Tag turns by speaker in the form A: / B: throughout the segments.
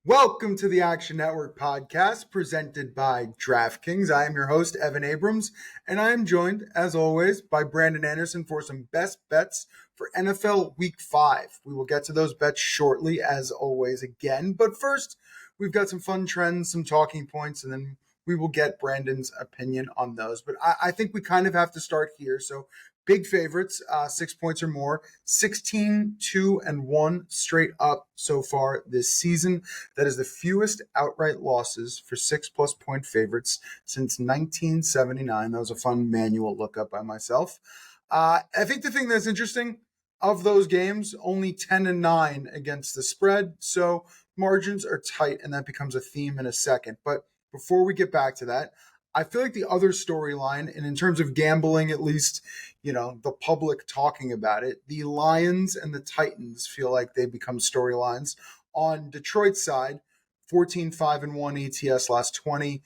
A: Welcome to the Action Network podcast presented by DraftKings. I am your host, Evan Abrams, and I am joined, as always, by Brandon Anderson for some best bets for NFL Week 5. We will get to those bets shortly, as always, again. But first, we've got some fun trends, some talking points, and then we will get Brandon's opinion on those. But I think we kind of have to start here. So big favorites, 6 points or more, 16, 2, and 1 straight up so far this season. That is the fewest outright losses for 6+ point favorites since 1979. That was a fun manual lookup by myself. I think the thing that's interesting, of those games, only 10 and 9 against the spread. So margins are tight, and that becomes a theme in a second. But before we get back to that, I feel like the other storyline, and in terms of gambling, at least, the public talking about it, the Lions and the Titans feel like they become storylines. On Detroit's side, 14-5-1 ATS last 20,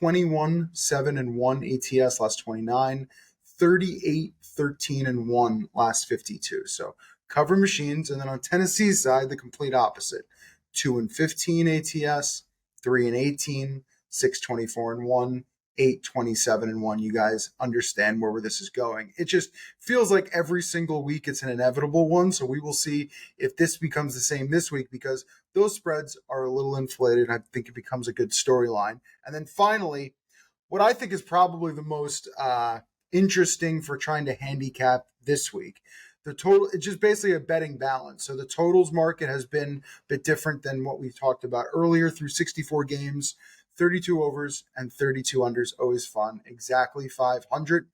A: 21-7-1 ATS last 29, 38-13-1 last 52. So cover machines. And then on Tennessee's side, the complete opposite. 2-15 ATS, 3-18, 6-24-1, 8-27-1. You guys understand where this is going. It just feels like every single week it's an inevitable one. So we will see if this becomes the same this week, because those spreads are a little inflated. I think it becomes a good storyline. And then finally, what I think is probably the most interesting for trying to handicap this week, the total, it's just basically a betting balance. So the totals market has been a bit different than what we talked about earlier through 64 games. 32 overs and 32 unders, always fun, exactly 500.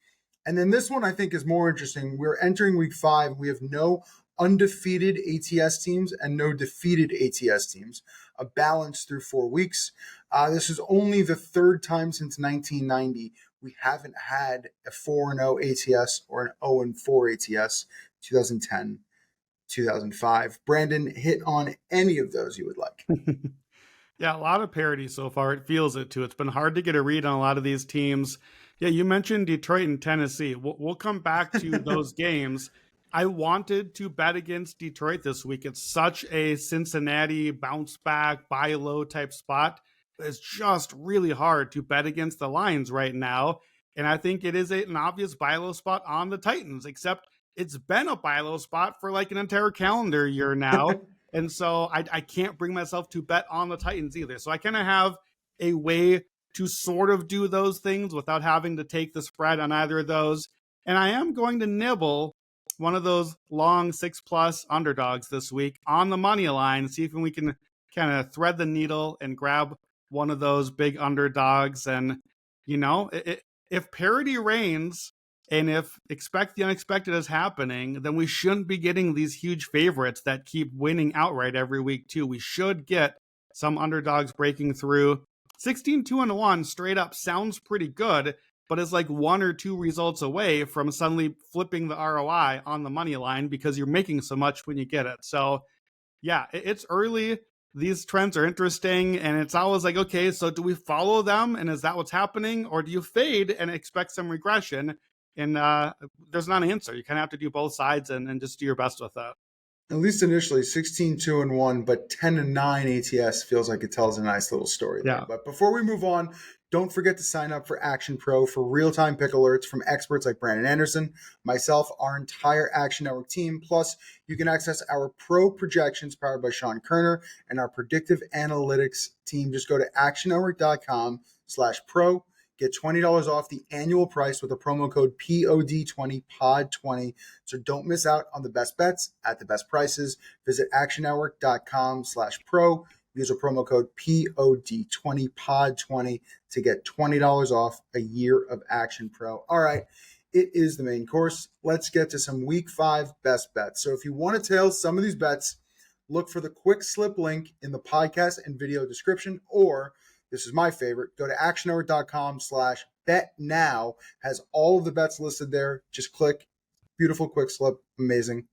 A: And then this one I think is more interesting. We're entering week 5. We have no undefeated ATS teams and no defeated ATS teams, a balance through 4 weeks. This is only the third time since 1990 we haven't had a 4-0 ATS or an 0-4 ATS, 2010, 2005. Brandon, hit on any of those you would like.
B: Yeah, a lot of parity so far. It feels it too. It's been hard to get a read on a lot of these teams. Yeah, you mentioned Detroit and Tennessee. We'll come back to those games. I wanted to bet against Detroit this week. It's such a Cincinnati bounce back, buy low type spot. It's just really hard to bet against the Lions right now. And I think it is an obvious buy low spot on the Titans, except it's been a buy low spot for like an entire calendar year now. And so I can't bring myself to bet on the Titans either. So I kind of have a way to sort of do those things without having to take the spread on either of those. And I am going to nibble one of those long 6+ underdogs this week on the money line, see if we can kind of thread the needle and grab one of those big underdogs. And, if parity reigns, and if expect the unexpected is happening, then we shouldn't be getting these huge favorites that keep winning outright every week too. We should get some underdogs breaking through. 16-2-1 straight up sounds pretty good, but is like 1 or 2 results away from suddenly flipping the ROI on the money line because you're making so much when you get it. So yeah, it's early. These trends are interesting, and it's always like, okay, so do we follow them? And is that what's happening? Or do you fade and expect some regression? And there's not an answer. You kind of have to do both sides and just do your best with that.
A: At least initially, 16-2-1, but 10-9 ATS feels like it tells a nice little story there. But before we move on, don't forget to sign up for Action Pro for real-time pick alerts from experts like Brandon Anderson, myself, our entire Action Network team. Plus, you can access our pro projections powered by Sean Kerner and our predictive analytics team. Just go to actionnetwork.com/pro. Get $20 off the annual price with a promo code POD20, POD20. So don't miss out on the best bets at the best prices. Visit actionnetwork.com/pro. Use a promo code POD20, POD20 to get $20 off a year of Action Pro. All right, it is the main course. Let's get to some Week 5 best bets. So if you want to tail some of these bets, look for the quick slip link in the podcast and video description, or this is my favorite. Go to actionnetwork.com/bet now. Has all of the bets listed there. Just click. Beautiful quick slip. Amazing.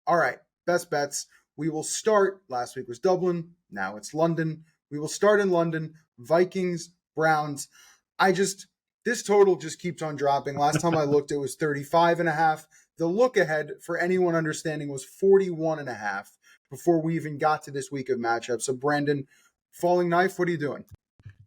A: All right. Best bets. We will start. Last week was Dublin. Now it's London. We will start in London. Vikings, Browns. This total just keeps on dropping. Last time I looked, it was 35.5. The look ahead for anyone understanding was 41.5 before we even got to this week of matchups. So Brandon, Falling knife, what are you doing?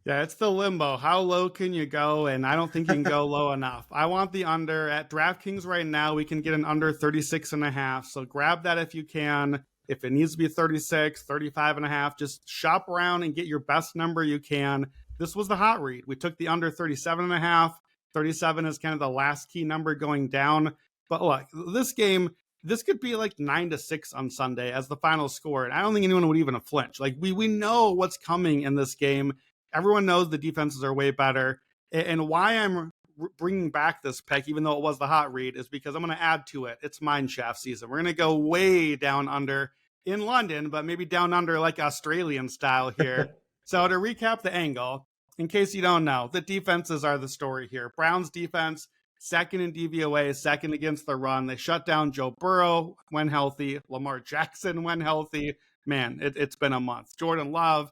B: Yeah, it's the limbo. How low can you go? And I don't think you can go low enough. I want the under. At DraftKings right now, we can get an under 36.5. So grab that if you can. If it needs to be 36, 35.5, just shop around and get your best number you can. This was the hot read. We took the under 37.5. 37 is kind of the last key number going down. But look, this game, this could be like 9-6 on Sunday as the final score. And I don't think anyone would even flinch. Like we know what's coming in this game. Everyone knows the defenses are way better. And why I'm bringing back this pick, even though it was the hot read, is because I'm going to add to it. It's mineshaft season. We're going to go way down under in London, but maybe down under like Australian style here. So to recap the angle, in case you don't know, the defenses are the story here. Browns defense, second in DVOA, second against the run. They shut down Joe Burrow when healthy. Lamar Jackson when healthy. Man, it's been a month. Jordan Love.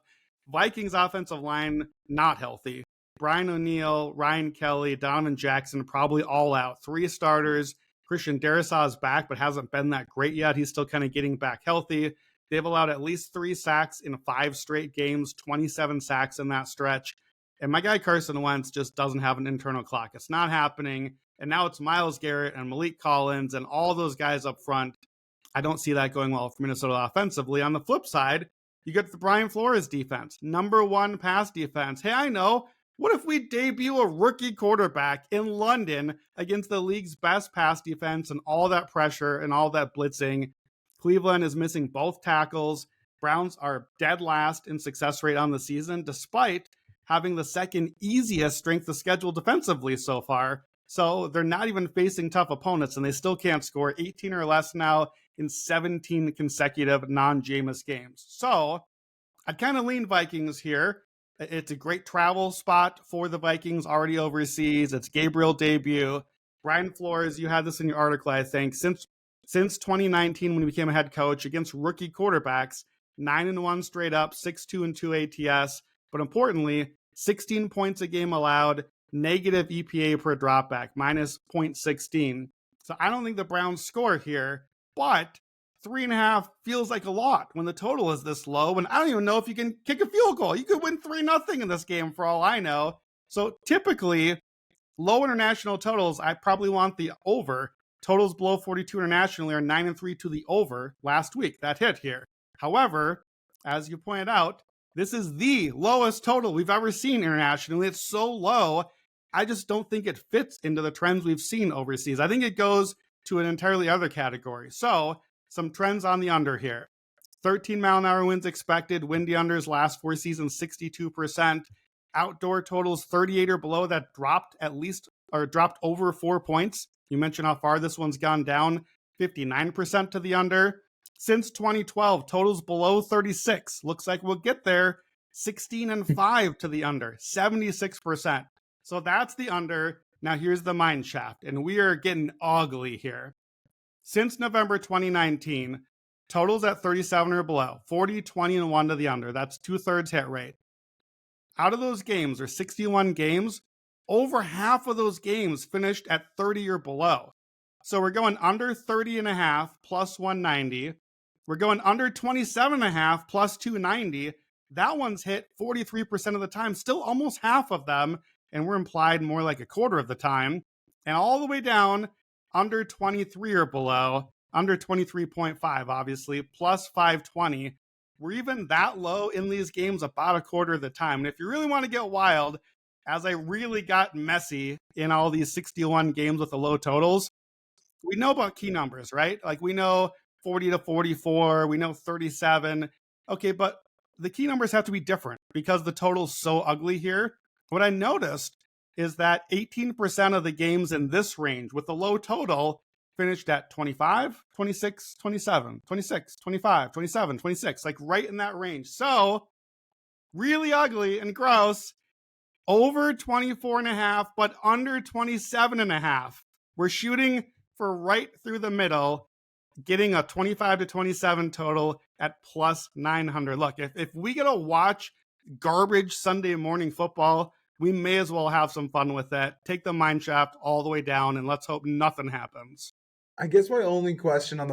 B: Vikings offensive line, not healthy. Brian O'Neill, Ryan Kelly, Donovan Jackson, probably all out. 3 starters. Christian Darrisaw is back, but hasn't been that great yet. He's still kind of getting back healthy. They've allowed at least 3 sacks in 5 straight games, 27 sacks in that stretch. And my guy Carson Wentz just doesn't have an internal clock. It's not happening. And now it's Myles Garrett and Malik Collins and all those guys up front. I don't see that going well for Minnesota offensively. On the flip side, you get the Brian Flores defense, number 1 pass defense. Hey, I know. What if we debut a rookie quarterback in London against the league's best pass defense and all that pressure and all that blitzing? Cleveland is missing both tackles. Browns are dead last in success rate on the season, despite having the second easiest strength of schedule defensively so far. So they're not even facing tough opponents, and they still can't score 18 or less now in 17 consecutive non-Jameis games. So I'd kind of lean Vikings here. It's a great travel spot for the Vikings already overseas. It's Gabriel debut. Brian Flores, you had this in your article, I think. Since 2019, when he became a head coach against rookie quarterbacks, 9-1 straight up, 6-2-2 ATS. But importantly, 16 points a game allowed, negative EPA per dropback, minus 0.16. So I don't think the Browns score here, but 3.5 feels like a lot when the total is this low. And I don't even know if you can kick a field goal. You could win 3-0 in this game for all I know. So typically, low international totals, I probably want the over. Totals below 42 internationally are 9-3 to the over last week. That hit here. However, as you pointed out, this is the lowest total we've ever seen internationally. It's so low, I just don't think it fits into the trends we've seen overseas. I think it goes to an entirely other category. So some trends on the under here. 13-mile-an-hour winds expected. Windy unders last 4 seasons, 62%. Outdoor totals 38 or below that dropped dropped over 4 points. You mentioned how far this one's gone down, 59% to the under. Since 2012, totals below 36. Looks like we'll get there. 16-5 to the under, 76%. So that's the under. Now here's the mine shaft, and we are getting ugly here. Since November 2019, totals at 37 or below, 40, 20, and 1 to the under. That's 2/3 hit rate. Out of those games, or 61 games, over half of those games finished at 30 or below. So we're going under 30.5 plus 190. We're going under 27.5 plus 290. That one's hit 43% of the time, still almost half of them, and we're implied more like a quarter of the time. And all the way down, under 23 or below, under 23.5, obviously, plus 520. We're even that low in these games about a quarter of the time. And if you really want to get wild, as I really got messy in all these 61 games with the low totals, we know about key numbers, right? Like we know 40 to 44, we know 37. Okay, but the key numbers have to be different because the total's so ugly here. What I noticed is that 18% of the games in this range with the low total finished at 25, 26, 27, 26, 25, 27, 26, like right in that range. So really ugly and gross. Over 24.5, but under 27.5. We're shooting for right through the middle, getting a 25 to 27 total at plus 900. Look, if we get to watch garbage Sunday morning football, we may as well have some fun with that. Take the mine shaft all the way down, and let's hope nothing happens.
A: I guess my only question on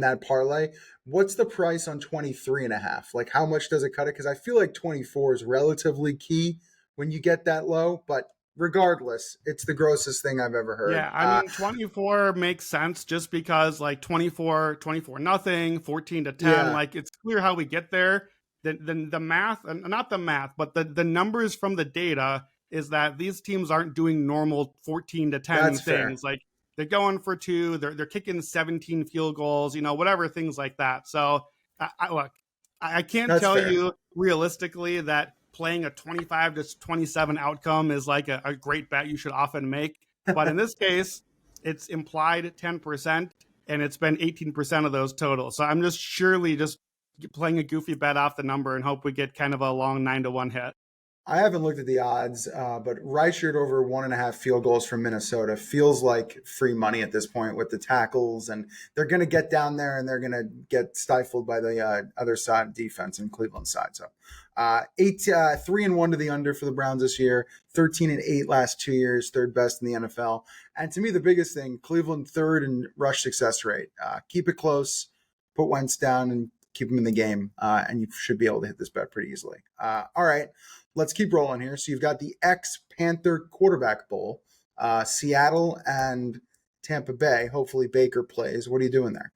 A: that parlay, what's the price on 23.5? Like how much does it cut it? Because I feel like 24 is relatively key when you get that low, but regardless, it's the grossest thing I've ever heard.
B: Yeah, I mean 24 makes sense just because like 24 nothing, 14 to 10,
A: Yeah,
B: like it's clear how we get there. The math, and not the math, but the numbers from the data is that these teams aren't doing normal 14 to 10
A: that's fair.
B: things. Like they're going for two, they're kicking 17 field goals, whatever, things like that. So look, I can't
A: That's
B: tell
A: fair.
B: you realistically that playing a 25 to 27 outcome is like a great bet you should often make. But in this case, it's implied 10%, and it's been 18% of those total. So I'm just surely just playing a goofy bet off the number and hope we get kind of a long 9-1 hit.
A: I haven't looked at the odds, but Reichert over 1.5 field goals from Minnesota feels like free money at this point with the tackles, and they're going to get down there and they're going to get stifled by the other side defense in Cleveland side. So, 3-1 to the under for the Browns this year, 13-8 last 2 years, third best in the NFL. And to me, the biggest thing, Cleveland third in rush success rate. Keep it close, put Wentz down, and keep him in the game, and you should be able to hit this bet pretty easily. All right. Let's keep rolling here. So you've got the ex-Panther Quarterback Bowl, Seattle and Tampa Bay. Hopefully Baker plays. What are you doing there?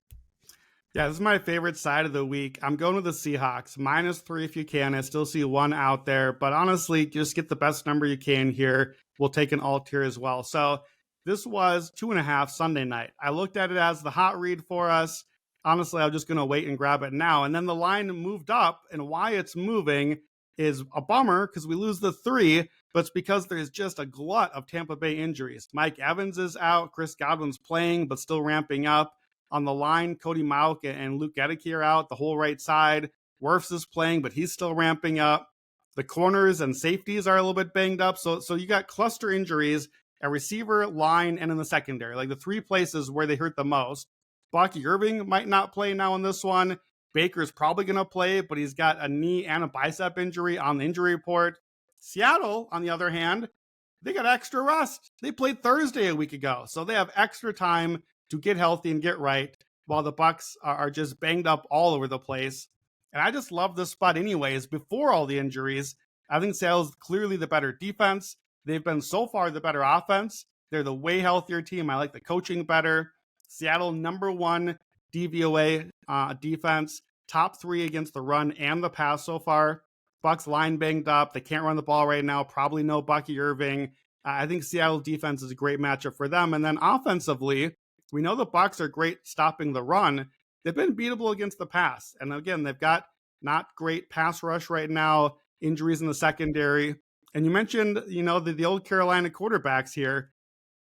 B: Yeah, this is my favorite side of the week. I'm going with the Seahawks, -3 if you can. I still see one out there, but honestly, just get the best number you can here. We'll take an alt here as well. So this was 2.5 Sunday night. I looked at it as the hot read for us. Honestly, I'm just going to wait and grab it now. And then the line moved up, and why it's moving is a bummer because we lose the 3, but it's because there's just a glut of Tampa Bay injuries. Mike Evans is out. Chris Godwin's playing, but still ramping up. On the line, Cody Mauk and Lookahead are out, the whole right side. Wirfs is playing, but he's still ramping up. The corners and safeties are a little bit banged up. So you got cluster injuries at receiver, line, and in the secondary, like the 3 places where they hurt the most. Bucky Irving might not play now in this one. Baker's probably going to play, but he's got a knee and a bicep injury on the injury report. Seattle, on the other hand, they got extra rest. They played Thursday a week ago, so they have extra time to get healthy and get right, while the Bucs are just banged up all over the place. And I just love this spot anyways. Before all the injuries, I think Seattle's clearly the better defense. They've been so far the better offense. They're the way healthier team. I like the coaching better. Seattle, #1 DVOA defense, top 3 against the run and the pass so far. Bucs line banged up. They can't run the ball right now. Probably no Bucky Irving. I think Seattle defense is a great matchup for them. And then offensively, we know the Bucs are great stopping the run. They've been beatable against the pass. And again, they've got not great pass rush right now, injuries in the secondary. And you mentioned, the old Carolina quarterbacks here.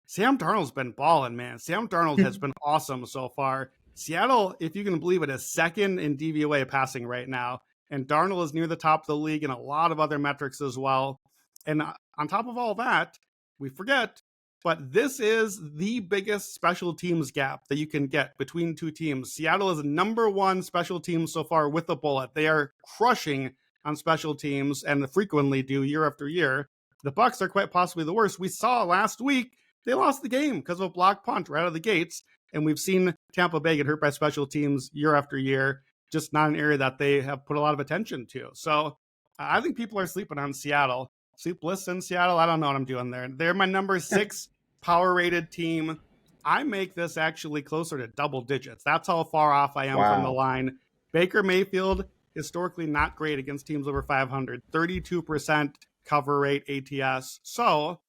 B: Sam Darnold's been balling, man. Sam Darnold has been awesome so far. Seattle, if you can believe it, is second in DVOA passing right now. And Darnold is near the top of the league in a lot of other metrics as well. And on top of all that, we forget, but this is the biggest special teams gap that you can get between 2 teams. Seattle is #1 special teams so far with a bullet. They are crushing on special teams and frequently do year after year. The Bucs are quite possibly the worst. We saw last week they lost the game because of a block punt right out of the gates. And we've seen Tampa Bay get hurt by special teams year after year, just not an area that they have put a lot of attention to. So I think people are sleeping on Seattle. Sleepless in Seattle? I don't know what I'm doing there. They're my #6 power-rated team. I make this actually closer to double digits. That's how far off I am from the line. Baker Mayfield, historically not great against teams over 500. 32% cover rate ATS. So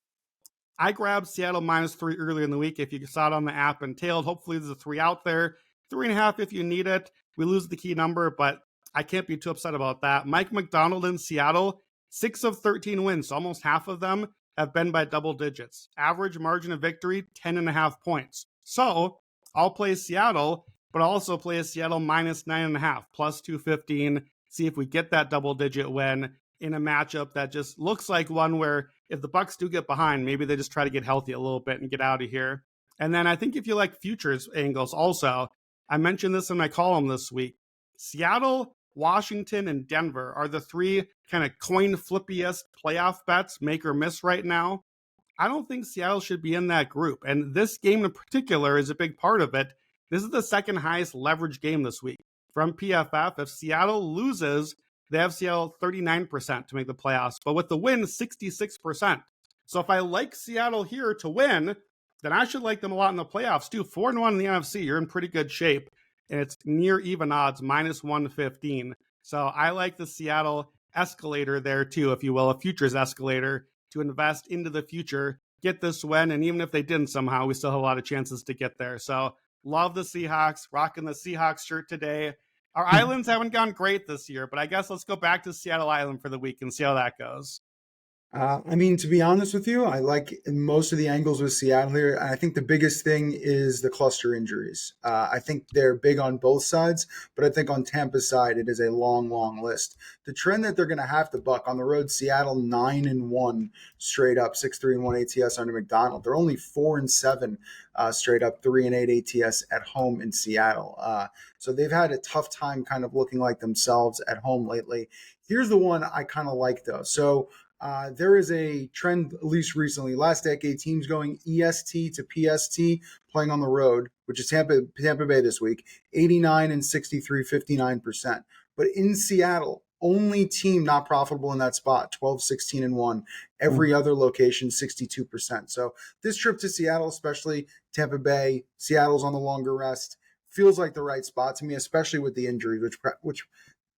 B: I grabbed Seattle -3 earlier in the week. If you saw it on the app and tailed, hopefully there's a 3 out there. 3.5 if you need it. We lose the key number, but I can't be too upset about that. Mike McDonald in Seattle, 6 of 13 wins. So almost half of them have been by double digits. Average margin of victory, 10.5 points. So I'll play Seattle, but I'll also play a Seattle -9.5, +215. See if we get that double digit win in a matchup that just looks like one where if the Bucs do get behind, maybe they just try to get healthy a little bit and get out of here. And then I think if you like futures angles also, I mentioned this in my column this week. Seattle, Washington, and Denver are the 3 kind of coin flippiest playoff bets, make or miss right now. I don't think Seattle should be in that group. And this game in particular is a big part of it. This is the second highest leverage game this week. From PFF, if Seattle loses, they have Seattle 39% to make the playoffs, but with the win, 66%. So if I like Seattle here to win, then I should like them a lot in the playoffs too. 4-1 in the NFC, you're in pretty good shape. And it's near even odds, minus 115. So I like the Seattle escalator there too, if you will, a futures escalator to invest into the future, get this win. And even if they didn't somehow, we still have a lot of chances to get there. So love the Seahawks, rocking the Seahawks shirt today. Our islands haven't gone great this year, but I guess let's go back to Seattle Island for the week and see how that goes.
A: I mean, to be honest with you, I like most of the angles with Seattle here. I think the biggest thing is the cluster injuries. I think they're big on both sides, but I think on Tampa's side, it is a long, long list. The trend that they're going to have to buck on the road, Seattle 9-1 straight up, 6-3-1 ATS under McDonald. They're only 4-7 straight up, 3-8 ATS at home in Seattle. So they've had a tough time kind of looking like themselves at home lately. Here's the one I kind of like though. So there is a trend, at least recently, last decade, teams going EST to PST playing on the road, which is Tampa Bay this week, 89 and 63, 59%. But in Seattle, only team not profitable in that spot, 12, 16, and 1. Every other location, 62%. So this trip to Seattle, especially Tampa Bay, Seattle's on the longer rest, feels like the right spot to me, especially with the injuries, which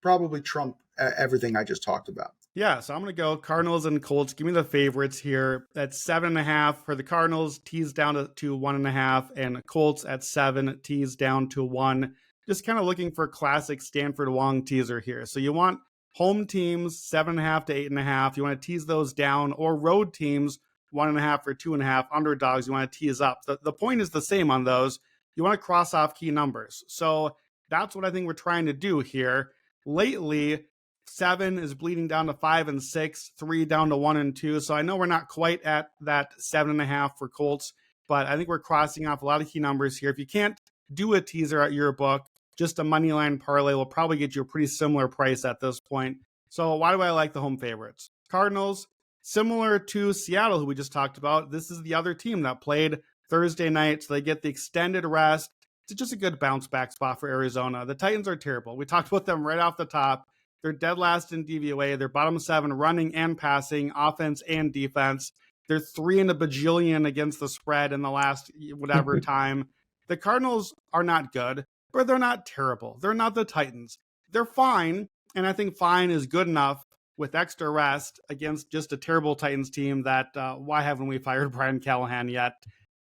A: probably trump everything I just talked about.
B: Yeah, so I'm going to go Cardinals and Colts. Give me the favorites here. At 7.5 for the Cardinals, tease down to 1.5, and Colts at 7, tease down to 1. Just kind of looking for classic Stanford Wong teaser here. So you want home teams 7.5 to 8.5. You want to tease those down, or road teams 1.5 or 2.5. Underdogs you want to tease up. The point is the same on those. You want to cross off key numbers. So that's what I think we're trying to do here. Lately, 7 is bleeding down to 5 and 6, 3 down to 1 and 2. So I know we're not quite at that 7.5 for Colts, but I think we're crossing off a lot of key numbers here. If you can't do a teaser at your book, just a money line parlay will probably get you a pretty similar price at this point. So why do I like the home favorites? Cardinals, similar to Seattle, who we just talked about, this is the other team that played Thursday night, so they get the extended rest. It's just a good bounce back spot for Arizona. The Titans are terrible. We talked about them right off the top. They're dead last in DVOA. They're bottom 7 running and passing, offense and defense. They're 3 in a bajillion against the spread in the last whatever time. The Cardinals are not good, but they're not terrible. They're not the Titans. They're fine, and I think fine is good enough with extra rest against just a terrible Titans team that why haven't we fired Brian Callahan yet?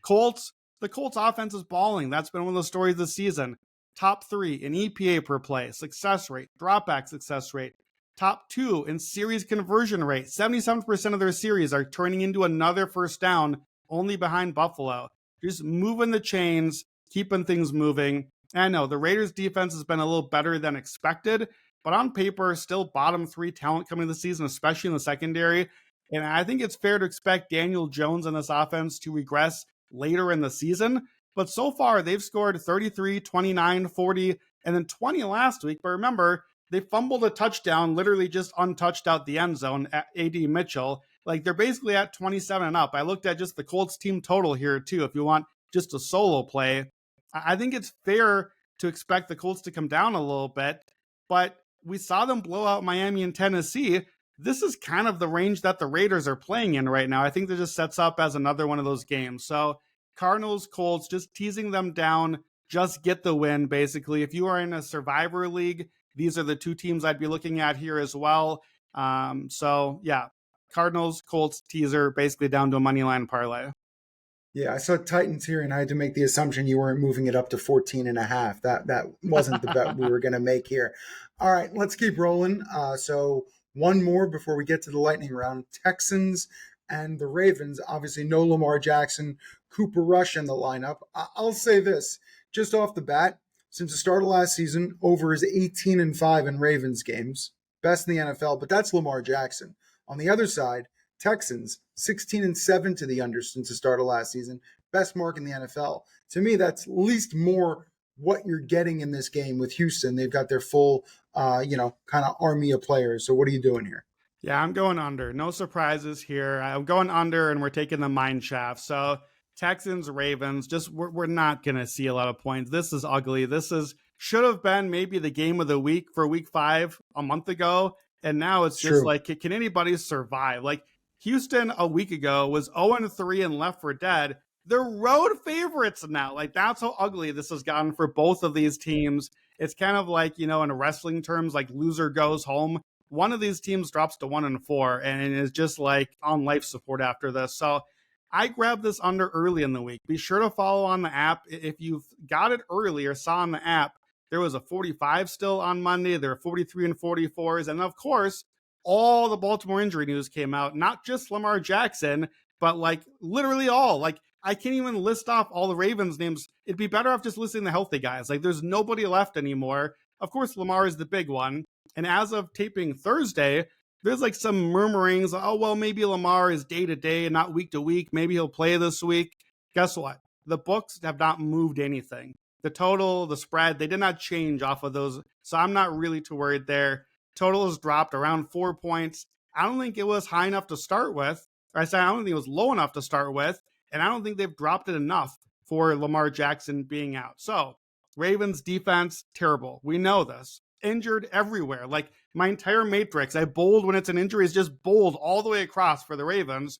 B: Colts, the Colts offense is balling. That's been one of the stories this season. Top 3 in EPA per play, success rate, dropback success rate. Top 2 in series conversion rate. 77% of their series are turning into another first down, only behind Buffalo. Just moving the chains, keeping things moving. And I know the Raiders defense has been a little better than expected, but on paper, still bottom 3 talent coming this season, especially in the secondary. And I think it's fair to expect Daniel Jones and this offense to regress later in the season. But so far, they've scored 33, 29, 40, and then 20 last week. But remember, they fumbled a touchdown, literally just untouched out the end zone at A.D. Mitchell. Like, they're basically at 27 and up. I looked at just the Colts team total here, too, if you want just a solo play. I think it's fair to expect the Colts to come down a little bit. But we saw them blow out Miami and Tennessee. This is kind of the range that the Raiders are playing in right now. I think that just sets up as another one of those games. So Cardinals, Colts, just teasing them down, just get the win, basically. If you are in a Survivor League, these are the 2 teams I'd be looking at here as well. So, yeah, Cardinals, Colts, teaser, basically down to a money line parlay.
A: Yeah, I saw Titans here, and I had to make the assumption you weren't moving it up to 14.5. That wasn't the bet we were going to make here. All right, let's keep rolling. So one more before we get to the lightning round. Texans and the Ravens. Obviously, no Lamar Jackson, Cooper Rush in the lineup. I'll say this, just off the bat, since the start of last season, over is 18-5 in Ravens games. Best in the NFL, but that's Lamar Jackson. On the other side, Texans, 16-7 to the under since the start of last season. Best mark in the NFL. To me, that's at least more what you're getting in this game with Houston. They've got their full, kind of army of players. So what are you doing here?
B: Yeah, I'm going under. No surprises here. I'm going under, and we're taking the mine shaft. So Texans, Ravens, just we're not going to see a lot of points. This is ugly. This is should have been maybe the game of the week for week 5 a month ago. And now it's
A: It's
B: just
A: true.
B: like, can anybody survive? Like Houston a week ago was 0-3 and left for dead. They're road favorites now. Like that's how ugly this has gotten for both of these teams. It's kind of like, in wrestling terms, like loser goes home. One of these teams drops to 1-4 and is just like on life support after this. So I grabbed this under early in the week. Be sure to follow on the app. If you've got it early or saw on the app, there was a 45 still on Monday. There are 43 and 44s. And of course, all the Baltimore injury news came out, not just Lamar Jackson, but like literally all. Like I can't even list off all the Ravens names. It'd be better off just listing the healthy guys. Like there's nobody left anymore. Of course, Lamar is the big one. And as of taping Thursday, there's like some murmurings. Oh, well, maybe Lamar is day to day and not week to week. Maybe he'll play this week. Guess what? The books have not moved anything. The total, the spread, they did not change off of those. So I'm not really too worried there. Total has dropped around 4 points. I don't think it was high enough to start with. Or I don't think it was low enough to start with. And I don't think they've dropped it enough for Lamar Jackson being out. So Ravens defense, terrible. We know this. Injured everywhere. Like my entire matrix, I bold when it's an injury is just bold all the way across for the Ravens.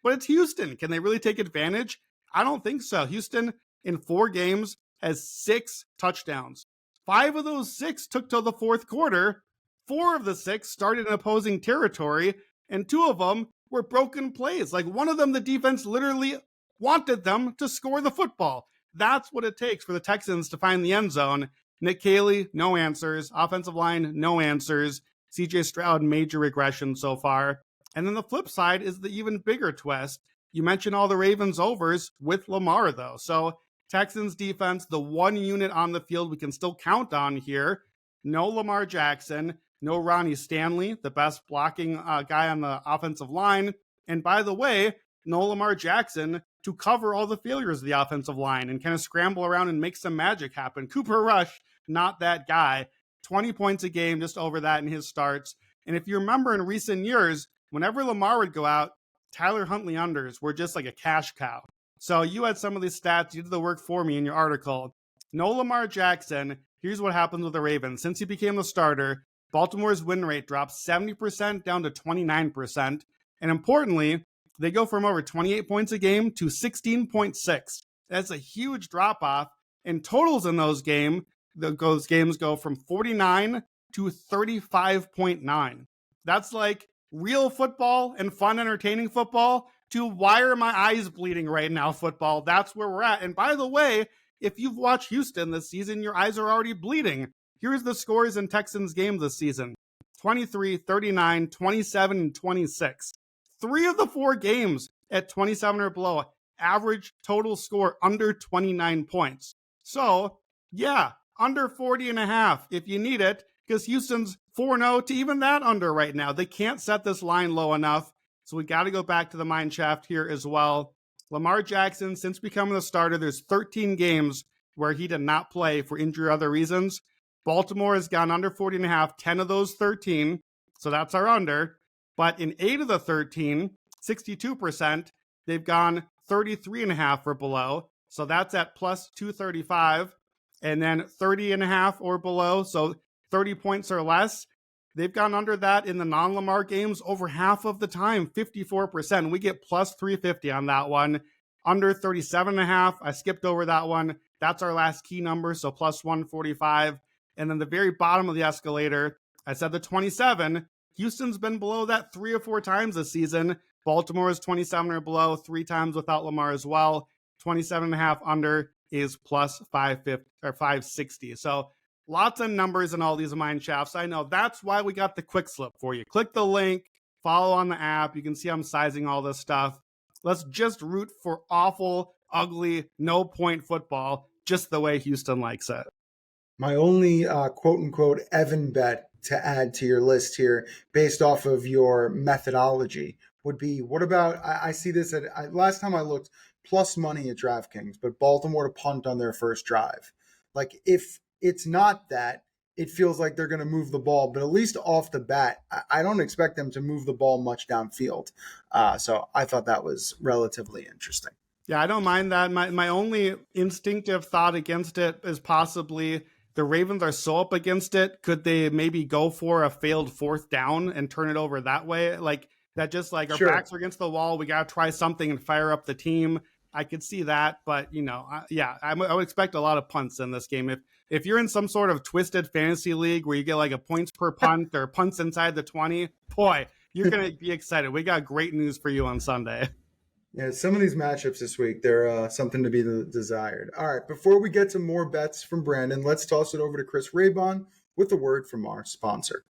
B: But it's Houston. Can they really take advantage? I don't think so. Houston in 4 games has 6 touchdowns. 5 of those 6 took till the fourth quarter. 4 of the 6 started in opposing territory, and 2 of them were broken plays. Like one of them, the defense literally wanted them to score the football. That's what it takes for the Texans to find the end zone. Nick Caley, no answers. Offensive line, no answers. CJ Stroud, major regression so far. And then the flip side is the even bigger twist. You mentioned all the Ravens overs with Lamar, though. So Texans defense, the one unit on the field we can still count on here. No Lamar Jackson, no Ronnie Stanley, the best blocking guy on the offensive line. And by the way, no Lamar Jackson to cover all the failures of the offensive line and kind of scramble around and make some magic happen. Cooper Rush, not that guy. 20 points a game, just over that in his starts. And if you remember in recent years, whenever Lamar would go out, Tyler Huntley unders were just like a cash cow. So you had some of these stats. You did the work for me in your article. No Lamar Jackson. Here's what happens with the Ravens. Since he became the starter, Baltimore's win rate dropped 70% down to 29%. And importantly, they go from over 28 points a game to 16.6. That's a huge drop off. And totals in those games go from 49 to 35.9. That's like real football and fun, entertaining football to why are my eyes bleeding right now football. That's where we're at. And by the way, if you've watched Houston this season, your eyes are already bleeding. Here's the scores in Texans games this season. 23, 39, 27, and 26. 3 of the 4 games at 27 or below. Average total score under 29 points. So, yeah, under 40.5 if you need it, because Houston's 4-0 to even that under right now. They can't set this line low enough. So we got to go back to the mine shaft here as well. Lamar Jackson, since becoming the starter, there's 13 games where he did not play for injury or other reasons. Baltimore has gone under 40.5, 10 of those 13. So that's our under. But in 8 of the 13, 62%, they've gone 33.5 or below. So that's at plus 235. And then 30.5 or below, so 30 points or less. They've gone under that in the non-Lamar games over half of the time, 54%. We get plus 350 on that one. Under 37.5, I skipped over that one. That's our last key number, so plus 145. And then the very bottom of the escalator, I said the 27. Houston's been below that 3 or 4 times this season. Baltimore is 27 or below, 3 times without Lamar as well. 27.5 under is plus 550 or 560. So lots of numbers in all these mine shafts. I know that's why we got the quick slip for you. Click the link, follow on the app. You can see I'm sizing all this stuff. Let's just root for awful, ugly, no point football, just the way Houston likes it.
A: My only quote unquote Evan bet to add to your list here, based off of your methodology, would be what about? I see this at last time I looked, plus money at DraftKings, but Baltimore to punt on their first drive. Like if it's not that, it feels like they're going to move the ball, but at least off the bat, I don't expect them to move the ball much downfield. So I thought that was relatively interesting.
B: Yeah, I don't mind that. My only instinctive thought against it is possibly the Ravens are so up against it. Could they maybe go for a failed fourth down and turn it over that way? Like that, just like our backs are against the wall. We got to try something and fire up the team. I could see that, but I would expect a lot of punts in this game. If you're in some sort of twisted fantasy league where you get like a points per punt or punts inside the 20, boy, you're going to be excited. We got great news for you on Sunday.
A: Yeah, some of these matchups this week, they're something to be desired. All right, before we get to more bets from Brandon, let's toss it over to Chris Raybon with a word from our sponsor.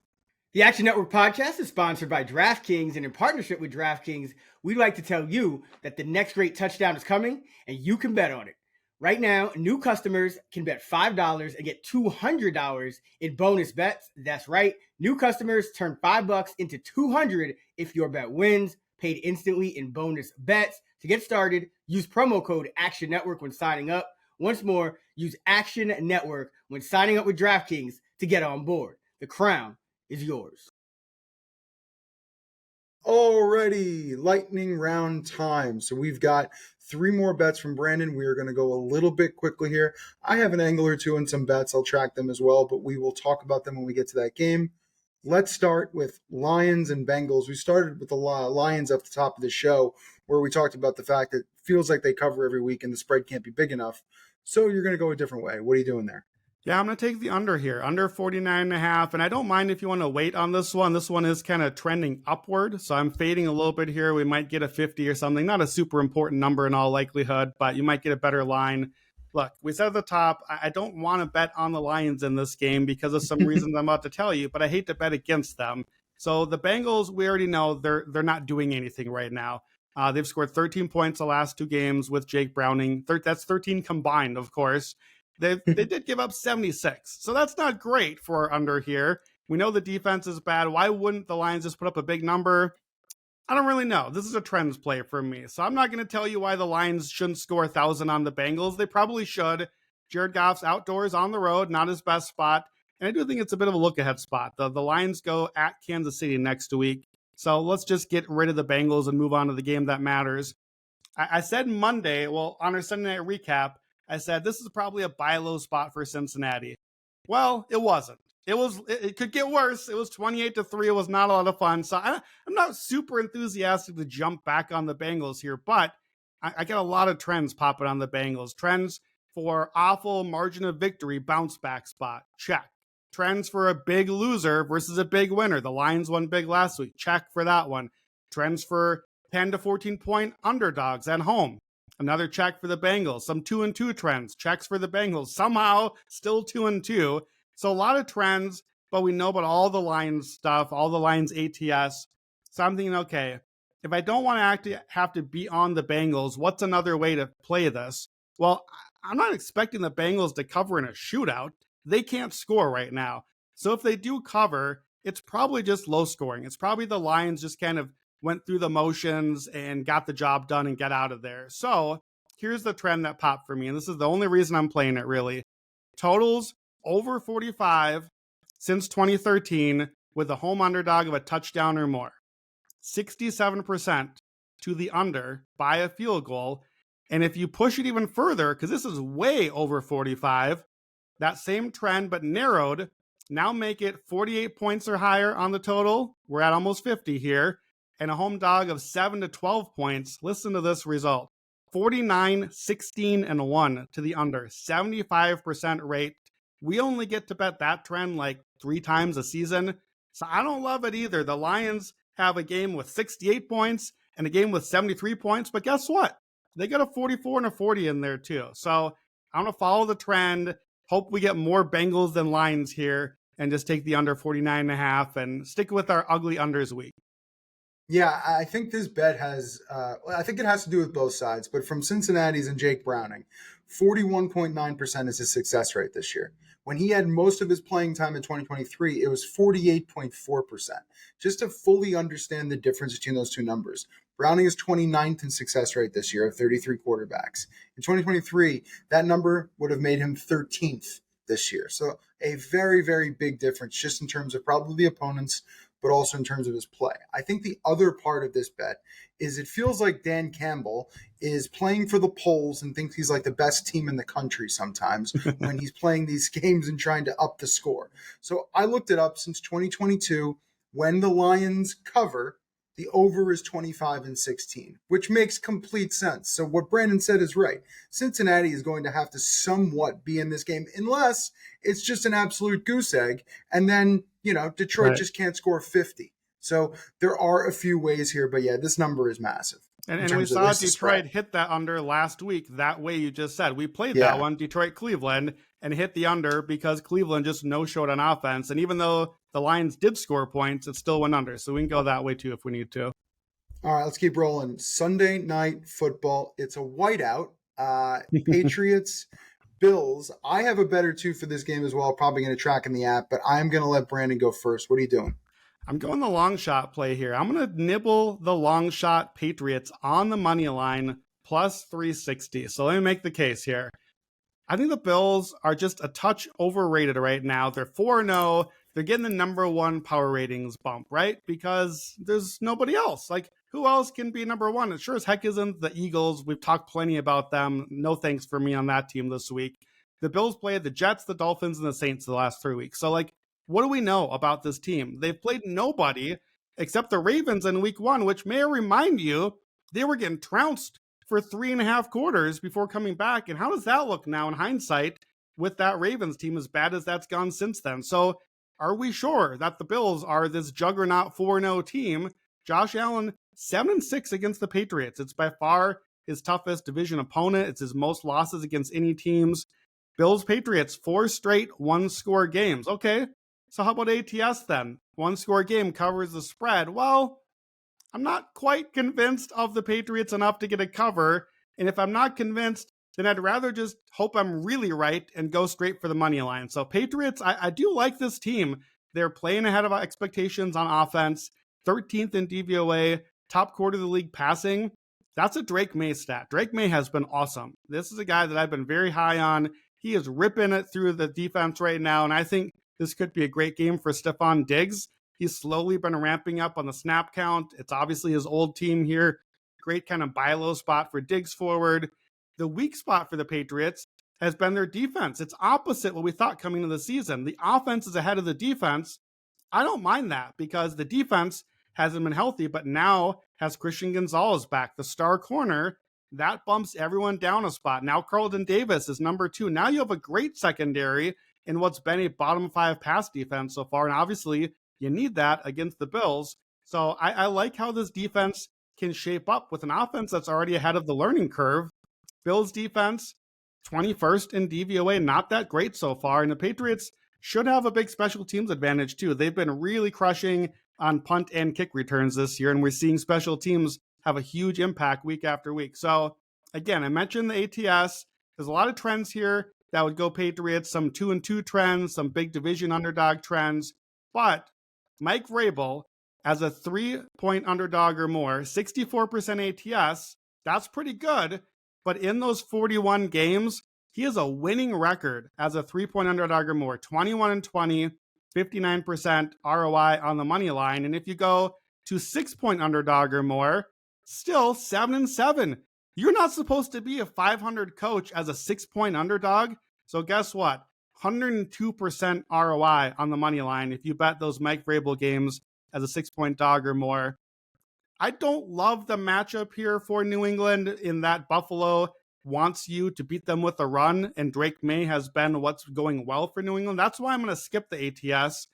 C: The Action Network podcast is sponsored by DraftKings, and in partnership with DraftKings, we'd like to tell you that the next great touchdown is coming, and you can bet on it. Right now, new customers can bet $5 and get $200 in bonus bets. That's right. New customers turn $5 into $200 if your bet wins, paid instantly in bonus bets. To get started, use promo code Action Network when signing up. Once more, use Action Network when signing up with DraftKings to get on board. The crown is yours.
A: Already lightning round time. So we've got 3 more bets from Brandon. We are going to go a little bit quickly here. I have an angle or two and some bets. I'll track them as well, but we will talk about them when we get to that game. Let's start with Lions and Bengals. We started with the Lions up the top of the show where we talked about the fact that it feels like they cover every week and the spread can't be big enough. So you're going to go a different way. What are you doing there?
B: Yeah, I'm going to take the under here, under 49.5. And I don't mind if you want to wait on this one. This one is kind of trending upward. So I'm fading a little bit here. We might get a 50 or something. Not a super important number in all likelihood, but you might get a better line. Look, we said at the top, I don't want to bet on the Lions in this game because of some reasons I'm about to tell you, but I hate to bet against them. So the Bengals, we already know they're not doing anything right now. They've scored 13 points the last 2 games with Jake Browning. That's 13 combined, of course. They did give up 76, so that's not great for under here. We know the defense is bad. Why wouldn't the Lions just put up a big number? I don't really know. This is a trends play for me. So I'm not going to tell you why the Lions shouldn't score 1,000 on the Bengals. They probably should. Jared Goff's outdoors on the road, not his best spot. And I do think it's a bit of a look-ahead spot. The Lions go at Kansas City next week. So let's just get rid of the Bengals and move on to the game that matters. I said Monday, well, on our Sunday night recap, I said this is probably a buy low spot for Cincinnati. Well, it wasn't. It could get worse. It was 28-3. It was not a lot of fun. So I'm not super enthusiastic to jump back on the Bengals here, but I get a lot of trends popping on the Bengals. Trends for awful margin of victory, bounce back spot. Check. Trends for a big loser versus a big winner. The Lions won big last week. Check for that one. Trends for 10 to 14 point underdogs at home. Another check for the Bengals. Some 2-2 trends. Checks for the Bengals. Somehow still 2-2. So a lot of trends, but we know about all the Lions stuff, all the Lions ATS. So I'm thinking, okay, if I don't want to actually have to be on the Bengals, what's another way to play this? Well, I'm not expecting the Bengals to cover in a shootout. They can't score right now. So if they do cover, it's probably just low scoring. It's probably the Lions just kind of went through the motions and got the job done and get out of there. So here's the trend that popped for me. And this is the only reason I'm playing it really. Totals over 45 since 2013 with a home underdog of a touchdown or more. 67% to the under by a field goal. And if you push it even further, because this is way over 45, that same trend but narrowed, now make it 48 points or higher on the total. We're at almost 50 here. And a home dog of 7 to 12 points. Listen to this result. 49, 16, and 1 to the under. 75% rate. We only get to bet that trend like 3 times a season. So I don't love it either. The Lions have a game with 68 points and a game with 73 points. But guess what? They got a 44 and a 40 in there too. So I'm going to follow the trend. Hope we get more Bengals than Lions here and just take the under 49.5 and stick with our ugly unders week.
A: Yeah, I think this bet has, I think it has to do with both sides, but from Cincinnati's and Jake Browning, 41.9% is his success rate this year. When he had most of his playing time in 2023, it was 48.4%. Just to fully understand the difference between those two numbers, Browning is 29th in success rate this year of 33 quarterbacks. In 2023, that number would have made him 13th, this year. So a very, very big difference just in terms of probably the opponents, but also in terms of his play. I think the other part of this bet is it feels like Dan Campbell is playing for the polls and thinks he's like the best team in the country sometimes when he's playing these games and trying to up the score. So I looked it up since 2022. When the Lions cover, the over is 25-16, which makes complete sense. So what Brandon said is right. Cincinnati is going to have to somewhat be in this game unless it's just an absolute goose egg. And then, Detroit just can't score 50. So there are a few ways here, but yeah, this number is massive.
B: And we saw Detroit hit that under last week. That way you just said. We played that one, Detroit-Cleveland, and hit the under because Cleveland just no-showed on offense. And even though the Lions did score points, it still went under. So we can go that way too if we need to.
A: All right, let's keep rolling. Sunday night football. It's a whiteout. Patriots, Bills. I have a better two for this game as well. Probably going to track in the app, but I'm going to let Brandon go first. What are you doing?
B: I'm going the long shot play here. I'm going to nibble the long shot Patriots on the money line plus 360. So let me make the case here. I think the Bills are just a touch overrated right now. They're 4-0. They're getting the number one power ratings bump, right? Because there's nobody else. Like, who else can be number one? It sure as heck isn't the Eagles. We've talked plenty about them. No thanks for me on that team this week. The Bills played the Jets, the Dolphins, and the Saints the last 3 weeks. So, what do we know about this team? They've played nobody except the Ravens in week 1, which may remind you they were getting trounced for 3.5 quarters before coming back. And how does that look now in hindsight with that Ravens team as bad as that's gone since then? So are we sure that the Bills are this juggernaut 4-0 team? Josh Allen, 7-6 against the Patriots. It's by far his toughest division opponent. It's his most losses against any teams. Bills, Patriots, 4 straight one-score games. Okay. So how about ATS then? 1-score game covers the spread. Well, I'm not quite convinced of the Patriots enough to get a cover. And if I'm not convinced, then I'd rather just hope I'm really right and go straight for the money line. So Patriots, I do like this team. They're playing ahead of expectations on offense. 13th in DVOA, top quarter of the league passing. That's a Drake May stat. Drake May has been awesome. This is a guy that I've been very high on. He is ripping it through the defense right now. And I think this could be a great game for Stephon Diggs. He's slowly been ramping up on the snap count. It's obviously his old team here. Great kind of buy low spot for Diggs forward. The weak spot for the Patriots has been their defense. It's opposite what we thought coming into the season. The offense is ahead of the defense. I don't mind that because the defense hasn't been healthy, but now has Christian Gonzalez back, the star corner. That bumps everyone down a spot. Now Carlton Davis is number 2. Now you have a great secondary in what's been a bottom 5 pass defense so far. And obviously you need that against the Bills. So I like how this defense can shape up with an offense that's already ahead of the learning curve. Bills defense, 21st in DVOA, not that great so far. And the Patriots should have a big special teams advantage too. They've been really crushing on punt and kick returns this year. And we're seeing special teams have a huge impact week after week. So again, I mentioned the ATS. There's a lot of trends here that would go Patriots, some 2-2 trends, some big division underdog trends. But Mike Vrabel as a 3-point underdog or more, 64% ATS, that's pretty good. But in those 41 games, he has a winning record as a 3-point underdog or more, 21-20, 59% ROI on the money line. And if you go to 6-point underdog or more, still 7-7. You're not supposed to be a 500 coach as a 6-point underdog. So guess what? 102% ROI on the money line if you bet those Mike Vrabel games as a 6-point dog or more. I don't love the matchup here for New England in that Buffalo wants you to beat them with a run, and Drake May has been what's going well for New England. That's why I'm going to skip the ATS.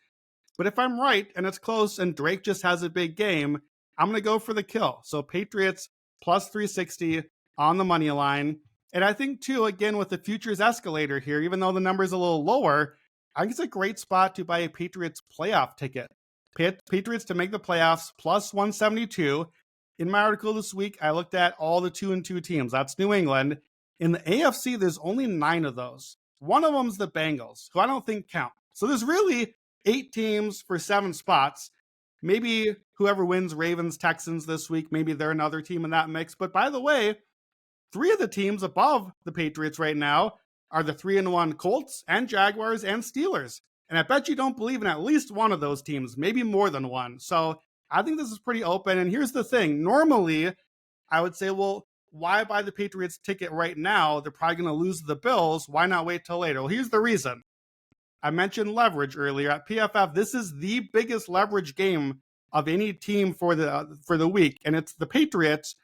B: But if I'm right and it's close and Drake just has a big game, I'm going to go for the kill. So Patriots plus 360 on the money line. And I think, too, again, with the futures escalator here, even though the number is a little lower, I think it's a great spot to buy a Patriots playoff ticket. Patriots to make the playoffs plus 172. In my article this week, I looked at all the 2-2 teams. That's New England. In the AFC, there's only 9 of those. One of them's the Bengals, who I don't think count. So there's really 8 teams for 7 spots. Maybe whoever wins Ravens, Texans this week, maybe they're another team in that mix. But by the way, 3 of the teams above the Patriots right now are the 3-1 Colts and Jaguars and Steelers. And I bet you don't believe in at least one of those teams, maybe more than one. So I think this is pretty open. And here's the thing. Normally, I would say, well, why buy the Patriots ticket right now? They're probably going to lose the Bills. Why not wait till later? Well, here's the reason. I mentioned leverage earlier. At PFF, this is the biggest leverage game of any team for the week. And it's the Patriots,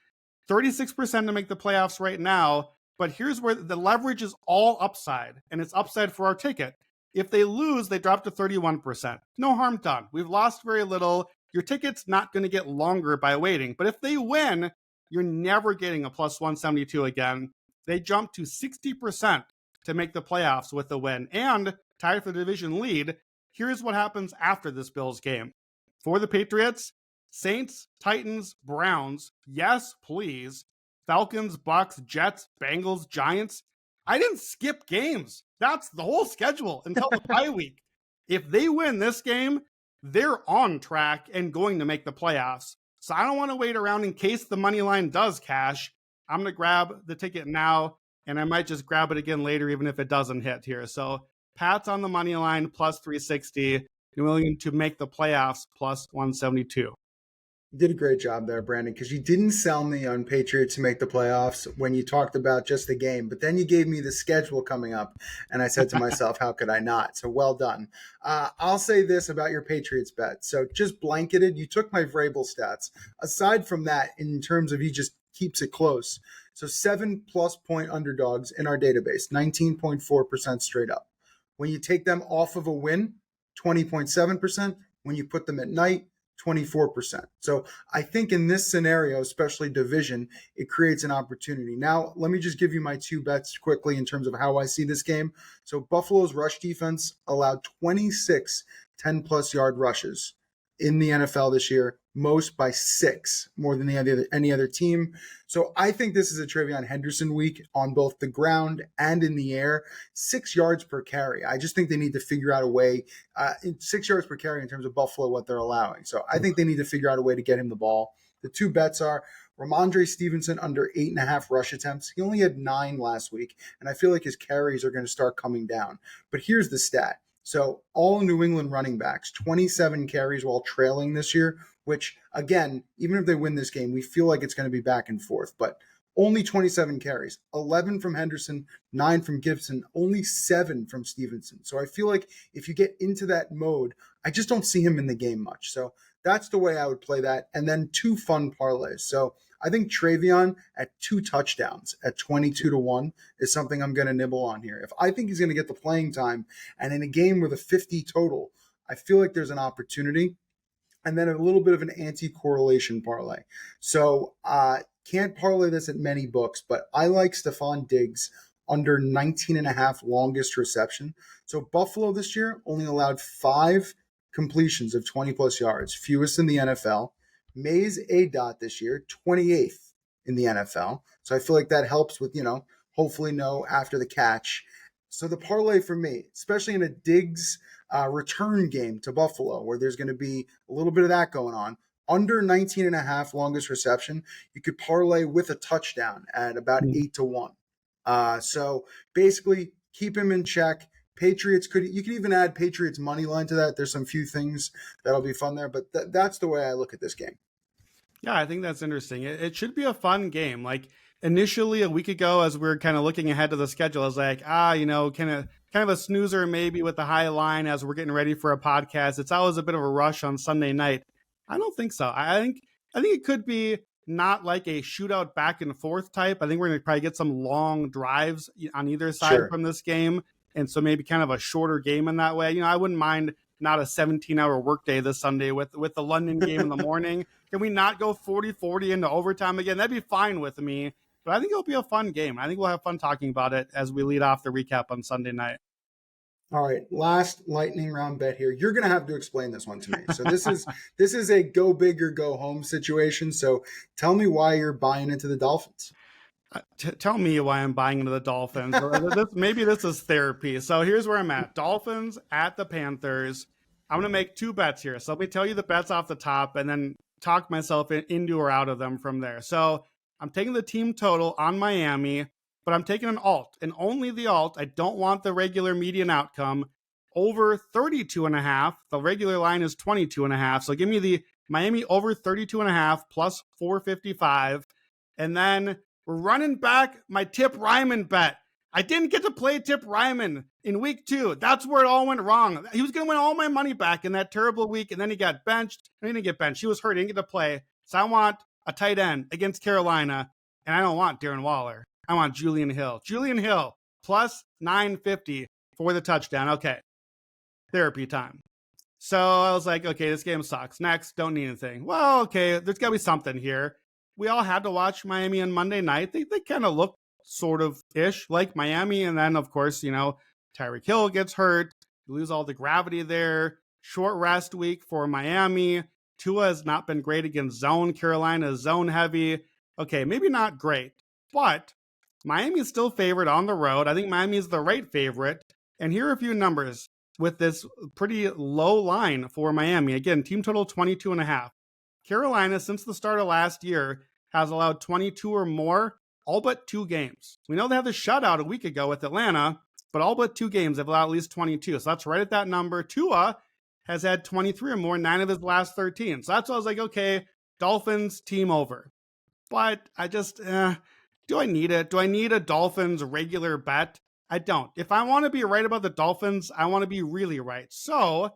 B: 36% to make the playoffs right now. But here's where the leverage is all upside, and it's upside for our ticket. If they lose, they drop to 31%. No harm done. We've lost very little. Your ticket's not going to get longer by waiting. But if they win, you're never getting a plus 172 again. They jump to 60% to make the playoffs with the win and tied for the division lead. Here's what happens after this Bills game. For the Patriots, Saints, Titans, Browns, yes, please. Falcons, Bucks, Jets, Bengals, Giants. I didn't skip games. That's the whole schedule until the bye week. If they win this game, they're on track and going to make the playoffs. So I don't want to wait around in case the money line does cash. I'm going to grab the ticket now, and I might just grab it again later, even if it doesn't hit here. So Pats on the money line, plus 360. New England to make the playoffs, plus 172.
A: You did a great job there, Brandon, because you didn't sell me on Patriots to make the playoffs when you talked about just the game, but then you gave me the schedule coming up, and I said to myself, how could I not? So well done. I'll say this about your Patriots bet. So just blanketed, you took my Vrabel stats. Aside from that, in terms of he just keeps it close. So 7+ point underdogs in our database, 19.4% straight up. When you take them off of a win, 20.7%. When you put them at night, 24%. So I think in this scenario, especially division, it creates an opportunity. Now, let me just give you my two bets quickly in terms of how I see this game. So Buffalo's rush defense allowed 26 10+ yard rushes in the NFL this year, most by 6, more than any other team. So I think this is a Travion Henderson week on both the ground and in the air. 6 yards per carry. I just think they need to figure out a way, 6 yards per carry in terms of Buffalo, what they're allowing. So I think they need to figure out a way to get him the ball. The two bets are Ramondre Stevenson under 8.5 rush attempts. He only had 9 last week, and I feel like his carries are going to start coming down. But here's the stat. So all New England running backs, 27 carries while trailing this year, which, again, even if they win this game, we feel like it's going to be back and forth. But only 27 carries, 11 from Henderson, 9 from Gibson, only 7 from Stevenson. So I feel like if you get into that mode, I just don't see him in the game much. So that's the way I would play that. And then 2 fun parlays. So I think Travion at 2 touchdowns at 22-1 is something I'm going to nibble on here. If I think he's going to get the playing time and in a game with a 50 total, I feel like there's an opportunity. And then a little bit of an anti-correlation parlay. So can't parlay this at many books, but I like Stephon Diggs under 19.5 longest reception. So Buffalo this year only allowed 5 completions of 20+ yards, fewest in the NFL. Mays A-Dot this year, 28th in the NFL. So I feel like that helps with, hopefully no after the catch. So the parlay for me, especially in a Diggs return game to Buffalo, where there's going to be a little bit of that going on, under 19.5 longest reception, you could parlay with a touchdown at about 8-1. So basically keep him in check. Patriots you could even add Patriots money line to that. There's some few things that'll be fun there, but that's the way I look at this game.
B: Yeah, I think that's interesting. It should be a fun game. Like initially a week ago, as we were kind of looking ahead to the schedule, I was like, kind of a snoozer maybe with the high line as we're getting ready for a podcast. It's always a bit of a rush on Sunday night. I don't think so. I think it could be not like a shootout back and forth type. I think we're going to probably get some long drives on either side from this game. And so maybe kind of a shorter game in that way. I wouldn't mind not a 17-hour workday this Sunday with the London game in the morning. Can we not go 40-40 into overtime again? That'd be fine with me. But I think it'll be a fun game. I think we'll have fun talking about it as we lead off the recap on Sunday night.
A: All right, last lightning round bet here. You're going to have to explain this one to me. So this is a go big or go home situation. So tell me why you're buying into the Dolphins.
B: Tell me why I'm buying into the Dolphins. Maybe this is therapy. So here's where I'm at. Dolphins at the Panthers. I'm going to make 2 bets here. So let me tell you the bets off the top and then talk myself into or out of them from there. So I'm taking the team total on Miami. but I'm taking an alt, and only the alt. I don't want the regular median outcome. Over 32.5. The regular line is 22.5. So give me the Miami over 32.5 plus 455. And then we're running back my Tip Ryman bet. I didn't get to play Tip Ryman in week 2. That's where it all went wrong. He was going to win all my money back in that terrible week, and then he got benched. He didn't get benched. He was hurt. He didn't get to play. So I want a tight end against Carolina, and I don't want Darren Waller. I want Julian Hill. Julian Hill plus 950 for the touchdown. Okay. Therapy time. So I was like, okay, this game sucks. Next, don't need anything. Well, okay, there's got to be something here. We all had to watch Miami on Monday night. They kind of look sort of ish like Miami. And then, of course, Tyreek Hill gets hurt. You lose all the gravity there. Short rest week for Miami. Tua has not been great against zone. Carolina is zone heavy. Okay, maybe not great, but Miami is still favored on the road. I think Miami is the right favorite. And here are a few numbers with this pretty low line for Miami. Again, team total 22.5. Carolina, since the start of last year, has allowed 22 or more, all but 2 games. We know they had the shutout a week ago with Atlanta, but all but 2 games have allowed at least 22. So that's right at that number. Tua has had 23 or more, 9 of his last 13. So that's why I was like, okay, Dolphins team over. But I just, do I need it? Do I need a Dolphins regular bet? I don't. If I want to be right about the Dolphins, I want to be really right. So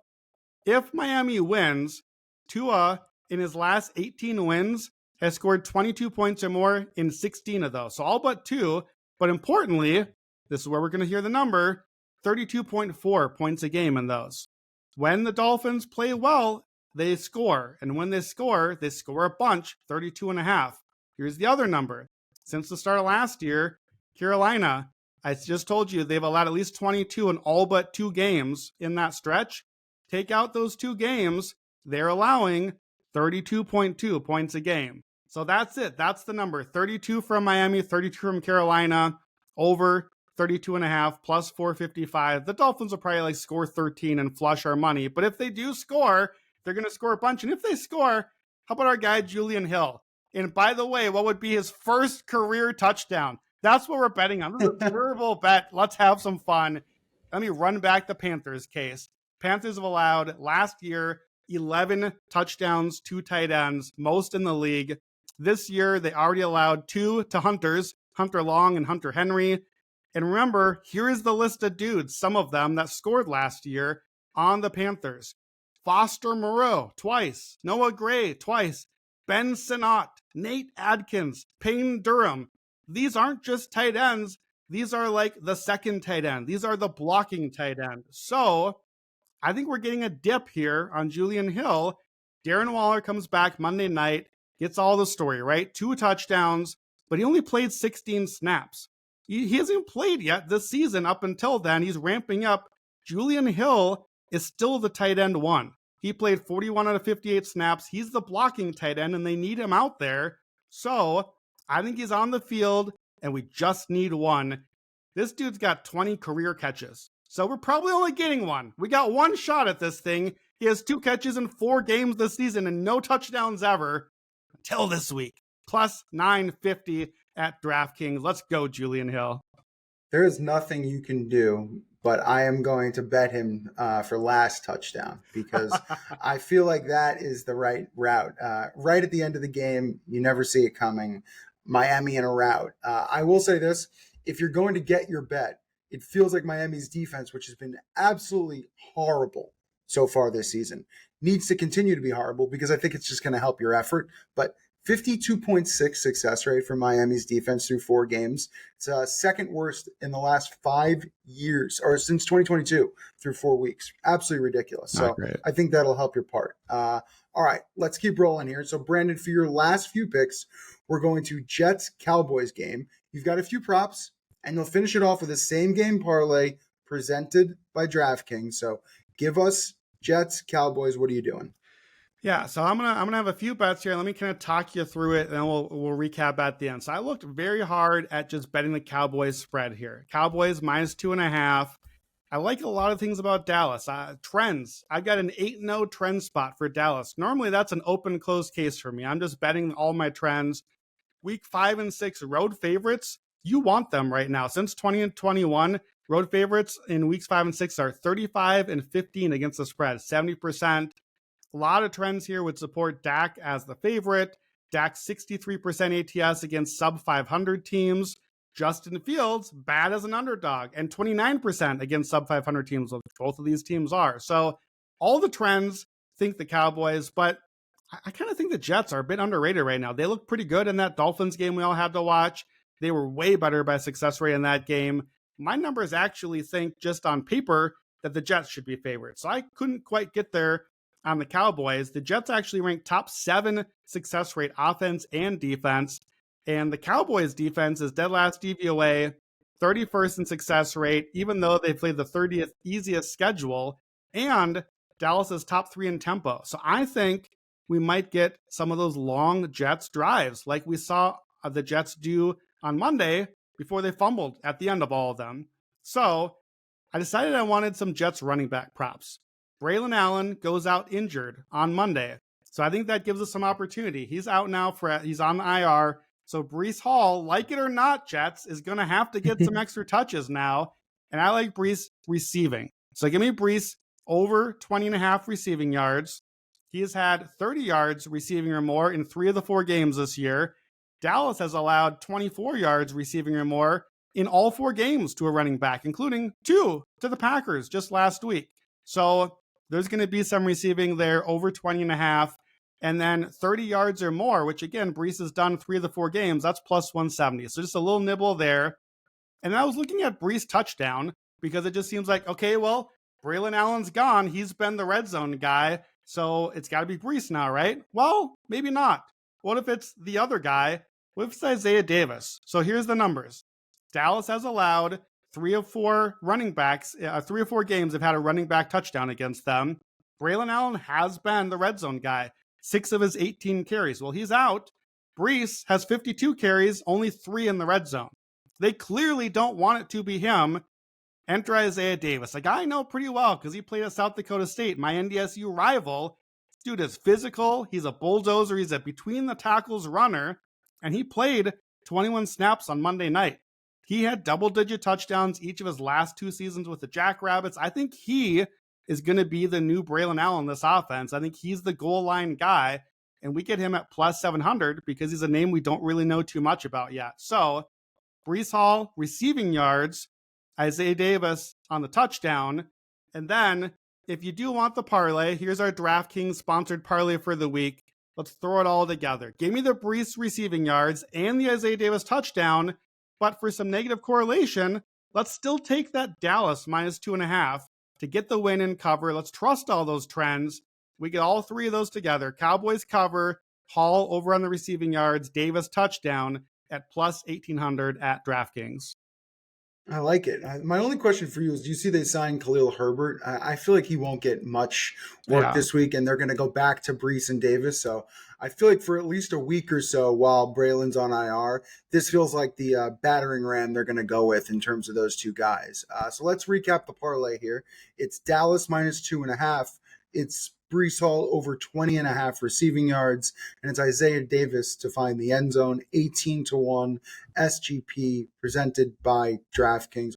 B: if Miami wins, Tua in his last 18 wins has scored 22 points or more in 16 of those. So all but 2. But importantly, this is where we're going to hear the number, 32.4 points a game in those. When the Dolphins play well, they score. And when they score a bunch, 32.5. Here's the other number. Since the start of last year, Carolina, I just told you they've allowed at least 22 in all but 2 games in that stretch. Take out those 2 games, they're allowing 32.2 points a game. So that's it. That's the number. 32 from Miami, 32 from Carolina, over 32.5 plus 455. The Dolphins will probably score 13 and flush our money. But if they do score, they're going to score a bunch. And if they score, how about our guy Julian Hill? And by the way, what would be his first career touchdown? That's what we're betting on. This is a terrible bet. Let's have some fun. Let me run back the Panthers case. Panthers have allowed last year 11 touchdowns, 2 tight ends, most in the league. This year, they already allowed 2 to Hunters, Hunter Long and Hunter Henry. And remember, here is the list of dudes, some of them that scored last year on the Panthers. Foster Moreau, twice. Noah Gray, twice. Ben Sinnott, Nate Adkins, Payne Durham. These aren't just tight ends. These are the second tight end. These are the blocking tight end. So I think we're getting a dip here on Julian Hill. Darren Waller comes back Monday night, gets all the story, right? 2 touchdowns, but he only played 16 snaps. He hasn't played yet this season. Up until then, he's ramping up. Julian Hill is still the tight end 1. He played 41 out of 58 snaps. He's the blocking tight end, and they need him out there. So I think he's on the field, and we just need 1. This dude's got 20 career catches. So we're probably only getting 1. We got 1 shot at this thing. He has 2 catches in 4 games this season and no touchdowns ever until this week. Plus 950 at DraftKings. Let's go, Julian Hill.
A: There is nothing you can do, but I am going to bet him for last touchdown because I feel like that is the right route. Right at the end of the game, you never see it coming. Miami in a route. I will say this, if you're going to get your bet, it feels like Miami's defense, which has been absolutely horrible so far this season, needs to continue to be horrible because I think it's just going to help your effort. But 52.6 success rate for Miami's defense through 4 games. It's second worst in the last 5 years, or since 2022 through 4 weeks. Absolutely ridiculous. So I think that'll help your part. All right, let's keep rolling here. So Brandon, for your last few picks, we're going to Jets-Cowboys game. You've got a few props, and you'll finish it off with a same game parlay presented by DraftKings. So give us Jets-Cowboys. What are you doing?
B: Yeah, so I'm gonna have a few bets here. Let me kind of talk you through it, and then we'll recap at the end. So I looked very hard at just betting the Cowboys spread here. Cowboys minus 2.5. I like a lot of things about Dallas. Trends. I've got an 8-0 trend spot for Dallas. Normally that's an open closed case for me. I'm just betting all my trends. Week 5 and 6 road favorites you want them right now. Since 2021, road favorites in weeks 5 and 6 are 35 and 15 against the spread, 70%. A lot of trends here would support Dak as the favorite. Dak 63% ATS against sub 500 teams. Justin Fields, bad as an underdog, and 29% against sub 500 teams. Both of these teams are. So all the trends think the Cowboys, but I kind of think the Jets are a bit underrated right now. They look pretty good in that Dolphins game we all had to watch. They were way better by success rate in that game. My numbers actually think just on paper that the Jets should be favored. So I couldn't quite get there on the Cowboys. The Jets actually ranked top 7 success rate offense and defense. And the Cowboys defense is dead last DVOA, 31st in success rate, even though they played the 30th easiest schedule. And Dallas is top 3 in tempo. So I think we might get some of those long Jets drives like we saw the Jets do on Monday before they fumbled at the end of all of them. So I decided I wanted some Jets running back props. Braylon Allen goes out injured on Monday. So I think that gives us some opportunity. He's out now he's on the IR. So Breece Hall, like it or not, Jets, is going to have to get some extra touches now. And I like Breece receiving. So give me Breece over 20.5 receiving yards. He has had 30 yards receiving or more in 3 of the 4 games this year. Dallas has allowed 24 yards receiving or more in all 4 games to a running back, including 2 to the Packers just last week. So there's going to be some receiving there over 20.5. And then 30 yards or more, which again, Breece has done 3 of the 4 games. That's plus 170. So just a little nibble there. And I was looking at Breece touchdown because it just seems like, okay, well, Braylon Allen's gone. He's been the red zone guy. So it's got to be Breece now, right? Well, maybe not. What if it's the other guy? What if it's Isaiah Davis? So here's the numbers. Dallas has allowed 3 of 4 running backs, 3 or 4 games have had a running back touchdown against them. Braylon Allen has been the red zone guy. 6 of his 18 carries. Well, he's out. Breece has 52 carries, only 3 in the red zone. They clearly don't want it to be him. Enter Isaiah Davis, a guy I know pretty well because he played at South Dakota State, my NDSU rival. Dude is physical. He's a bulldozer. He's a between the tackles runner. And he played 21 snaps on Monday night. He had double-digit touchdowns each of his last 2 seasons with the Jackrabbits. I think he is going to be the new Braylon Allen in this offense. I think he's the goal line guy. And we get him at plus 700 because he's a name we don't really know too much about yet. So Breece Hall, receiving yards, Isaiah Davis on the touchdown. And then if you do want the parlay, here's our DraftKings sponsored parlay for the week. Let's throw it all together. Give me the Breece receiving yards and the Isaiah Davis touchdown. But for some negative correlation, let's still take that Dallas minus 2.5 to get the win and cover. Let's trust all those trends. We get all 3 of those together. Cowboys cover, Hall over on the receiving yards, Davis touchdown at plus 1,800 at DraftKings.
A: I like it. My only question for you is, do you see they signed Khalil Herbert? I feel like he won't get much work this week, and they're going to go back to Breece and Davis. So I feel like for at least a week or so while Braylon's on IR, this feels like the battering ram they're going to go with in terms of those 2 guys. So let's recap the parlay here. It's Dallas minus 2.5. It's Breece Hall over 20.5 receiving yards, and it's Isaiah Davis to find the end zone, 18-1 SGP presented by DraftKings.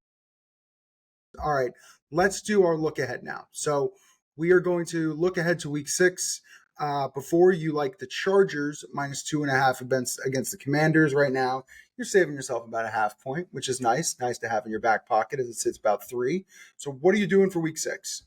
A: All right, let's do our look ahead now. So we are going to look ahead to week 6. Before you like the Chargers minus 2.5 against the Commanders right now, you're saving yourself about a half point, which is nice to have in your back pocket as it sits about 3. So what are you doing for week 6?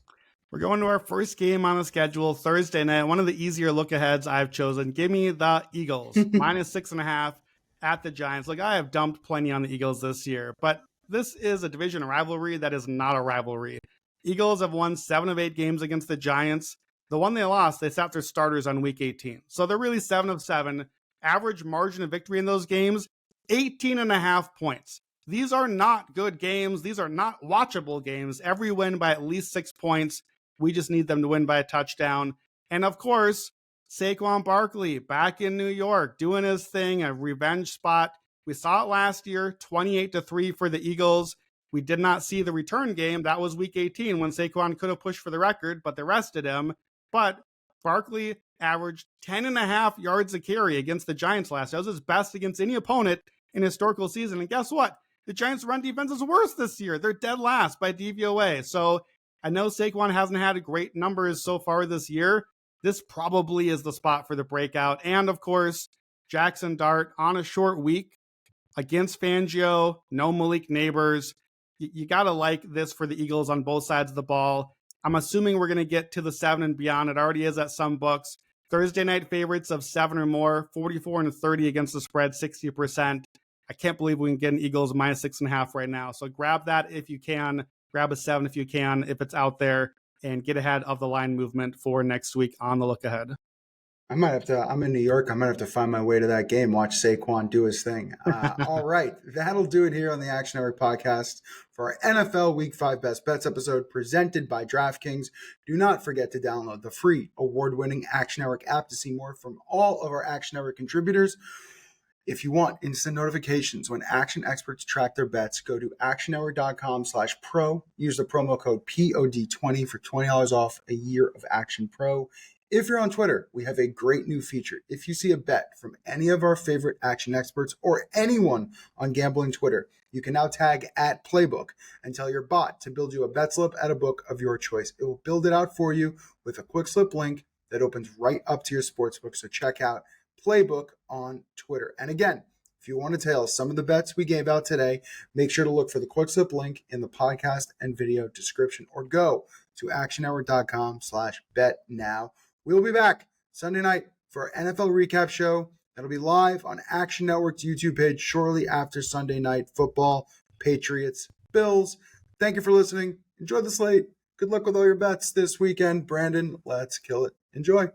B: We're going to our first game on the schedule Thursday night. One of the easier look-aheads I've chosen. Give me the Eagles, minus 6.5 at the Giants. Look, I have dumped plenty on the Eagles this year, but this is a division rivalry that is not a rivalry. Eagles have won 7 of 8 games against the Giants. The one they lost, they sat their starters on week 18. So they're really 7 of 7. Average margin of victory in those games, 18.5 points. These are not good games. These are not watchable games. Every win by at least 6 points. We just need them to win by a touchdown. And of course, Saquon Barkley back in New York doing his thing, a revenge spot. We saw it last year, 28-3 for the Eagles. We did not see the return game. That was week 18 when Saquon could have pushed for the record, but they rested him. But Barkley averaged 10.5 yards a carry against the Giants last year. That was his best against any opponent in a historical season. And guess what? The Giants' run defense is worse this year. They're dead last by DVOA. So I know Saquon hasn't had great numbers so far this year. This probably is the spot for the breakout. And of course, Jackson Dart on a short week against Fangio, no Malik Neighbors. You got to like this for the Eagles on both sides of the ball. I'm assuming we're going to get to the 7 and beyond. It already is at some books. Thursday night favorites of 7 or more, 44-30 against the spread, 60%. I can't believe we can get an Eagles minus 6.5 right now. So grab that if you can. Grab a 7 if you can, if it's out there, and get ahead of the line movement for next week on the look ahead.
A: I'm in New York. I might have to find my way to that game, watch Saquon do his thing. All right. That'll do it here on the Action Network podcast for our NFL Week 5 Best Bets episode presented by DraftKings. Do not forget to download the free award-winning Action Network app to see more from all of our Action Network contributors. If you want instant notifications when action experts track their bets, go to actionnetwork.com/pro. Use the promo code POD20 for $20 off a year of Action Pro. If you're on Twitter, we have a great new feature. If you see a bet from any of our favorite action experts or anyone on gambling Twitter, you can now tag @playbook and tell your bot to build you a bet slip at a book of your choice. It will build it out for you with a quick slip link that opens right up to your sportsbook. So check out Playbook on Twitter. And again, if you want to tell some of the bets we gave out today, make sure to look for the quick slip link in the podcast and video description or go to actionnetwork.com/bet now. We'll be back Sunday night for our NFL recap show. That'll be live on Action Network's YouTube page shortly after Sunday night football, Patriots, Bills. Thank you for listening. Enjoy the slate. Good luck with all your bets this weekend. Brandon, let's kill it. Enjoy.